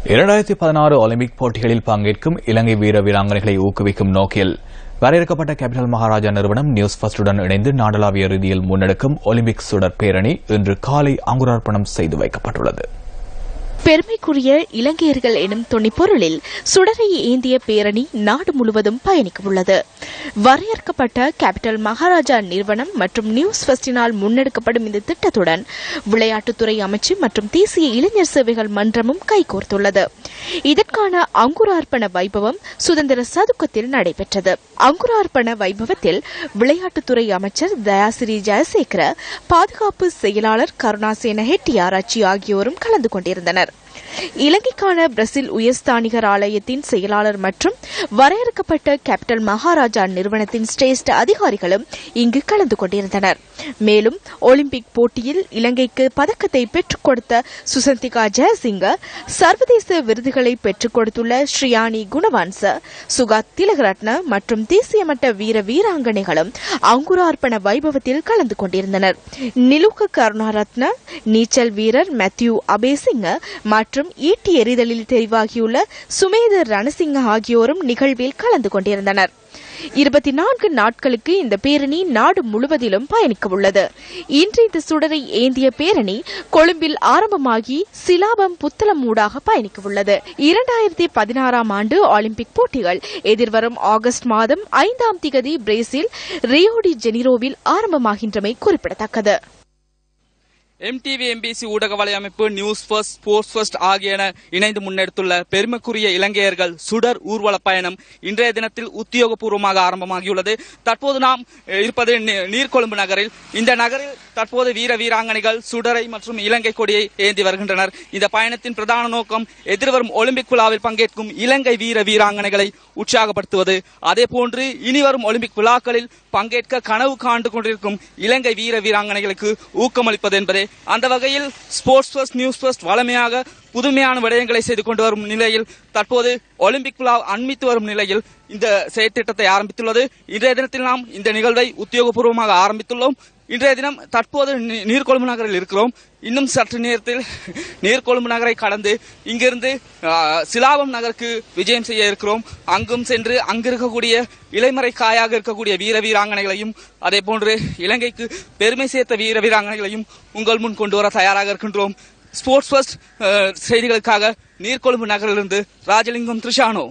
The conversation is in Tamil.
2016 ஒலிம்பிக் போட்டிகளில் பங்கேற்கும் இலங்கை வீர வீராங்கனைகளை ஊக்குவிக்கும் நோக்கில் வரையறுக்கப்பட்ட கேபிட்டல் மகாராஜா நிறுவனம் நியூஸ் ஃபர்ஸ்டுடன் இணைந்து நாடளாவிய ரீதியில் முன்னெடுக்கும் ஒலிம்பிக் சுடர் பேரணி இன்று காலை அங்குரார்ப்பணம் செய்து வைக்கப்பட்டுள்ளது. பெருமைக்குரிய இலங்கையர்கள் எனும் துணிப்பொருளில் சுடரை ஏந்திய பேரணி நாடு முழுவதும் பயணிக்க உள்ளது. வரையறுக்கப்பட்ட கேபிட்டல் மகாராஜா நிறுவனம் மற்றும் நியூஸ் ஃபர்ஸ்டினால் முன்னெடுக்கப்படும் இந்த திட்டத்துடன் விளையாட்டுத்துறை அமைச்சு மற்றும் தேசிய இளைஞர் சேவைகள் மன்றமும் கைகோர்த்துள்ளது. இதற்கான அங்குரார்ப்பண வைபவம் சுதந்திர சதுக்கத்தில் நடைபெற்றது. அங்குரார்ப்பண வைபவத்தில் விளையாட்டுத்துறை அமைச்சர் தயாசிறி ஜெயசேகர, பாதுகாப்பு செயலாளர் கருணாசேன ஹெட்டியாராச்சி ஆகியோரும் கலந்து கொண்டிருந்தனர். இலங்கைக்கான பிரேசில் உயர்ஸ்தானிகர் ஆலயத்தின் செயலாளர் மற்றும் வரையறுக்கப்பட்ட கேபிட்டல் மகாராஜா நிறுவனத்தின் சிரேஷ்ட அதிகாரிகளும் இங்கு கலந்து கொண்டிருந்தனர். மேலும் ஒலிம்பிக் போட்டியில் இலங்கைக்கு பதக்கத்தை பெற்றுக் கொடுத்த சுசந்திகா ஜெயசிங்க, சர்வதேச விருதுகளை பெற்றுக் கொடுத்துள்ள ஸ்ரீயானி குணவான்ச, சுகாத் திலகரட்ன மற்றும் தேசிய மட்ட வீர வீராங்கனைகளும் அங்குரார்ப்பண வைபவத்தில் கலந்து கொண்டிருந்தனர். நிலுக்க கருணாரத்ன, நீச்சல் வீரர் மேத்யூ அபேசிங்க மற்றும் ஈட்டி எறிதலில் தெரிவாகியுள்ள சுமேத ரணசிங்க ஆகியோரும் நிகழ்வில் கலந்து கொண்டிருந்தனர். 24 நாட்களுக்கு இந்த பேரணி நாடு முழுவதிலும் பயணிக்க உள்ளது. இன்று இந்த சுடரை ஏந்திய பேரணி கொழும்பில் ஆரம்பமாகி சிலாபம் புத்தளம் ஊடாக பயணிக்க உள்ளது. 2016 ஆண்டு ஒலிம்பிக் போட்டிகள் எதிர்வரும் ஆகஸ்ட் மாதம் 5ஆம் திகதி பிரேசில் ரியோ டி ஜெனிரோவில் ஆரம்பமாகின்றமை குறிப்பிடத்தக்கது. MTV MBC ஊடக வலையமைப்பு நியூஸ் ஃபர்ஸ்ட், ஸ்போர்ட்ஸ் ஃபர்ஸ்ட் ஆகியன இணைந்து முன்னெடுத்துள்ள பெருமைக்குரிய இலங்கையர்கள் சுடர் ஊர்வல பயணம் இன்றைய தினத்தில் உத்தியோகபூர்வமாக ஆரம்பமாகியுள்ளது. தற்போது நாம் இருப்பது நீர்கொழும்பு நகரில். இந்த நகரில் தற்போது வீர வீராங்கனைகள் சுடரை மற்றும் இலங்கை கொடியை ஏந்தி வருகின்றனர். இந்த பயணத்தின் பிரதான நோக்கம் எதிர்வரும் ஒலிம்பிக் விழாவில் பங்கேற்கும் இலங்கை வீர வீராங்கனைகளை உற்சாகப்படுத்துவது. அதேபோன்று இனிவரும் ஒலிம்பிக் விழாக்களில் பங்கேற்க கனவு காண்டு கொண்டிருக்கும் இலங்கை வீர வீராங்கனைகளுக்கு ஊக்கமளிப்பது என்பதே. அந்த வகையில் ஸ்போர்ட்ஸ் ஃபர்ஸ்ட், நியூஸ் ஃபர்ஸ்ட் வளமையாக புதுமையான விடயங்களை செய்து கொண்டு வரும் நிலையில் தற்போது ஒலிம்பிக் விழா அண்மித்து வரும் நிலையில் இந்த செயற்திட்டத்தை ஆரம்பித்துள்ளது. இன்றைய தினத்தில் நாம் இந்த நிகழ்வை உத்தியோகபூர்வமாக ஆரம்பித்துள்ளோம். இன்றைய தினம் தற்போது நீர்கொழும்பு நகரில் இருக்கிறோம். இன்னும் சற்று நேரத்தில் நீர்கொழும்பு நகரை கடந்து இங்கிருந்து சிலாபம் நகருக்கு விஜயம் செய்ய இருக்கிறோம். அங்கும் சென்று அங்கிருக்கக்கூடிய இலைமறை காயாக இருக்கக்கூடிய வீர வீராங்கனைகளையும் அதே போன்று இலங்கைக்கு பெருமை சேர்த்த வீர வீராங்கனைகளையும் உங்கள் முன் கொண்டு வர தயாராக இருக்கின்றோம். ஸ்போர்ட்ஸ் ஃபர்ஸ்ட் செய்திகளுக்காக நீர்கொழும்பு நகரிலிருந்து ராஜலிங்கம் திரிஷானோ.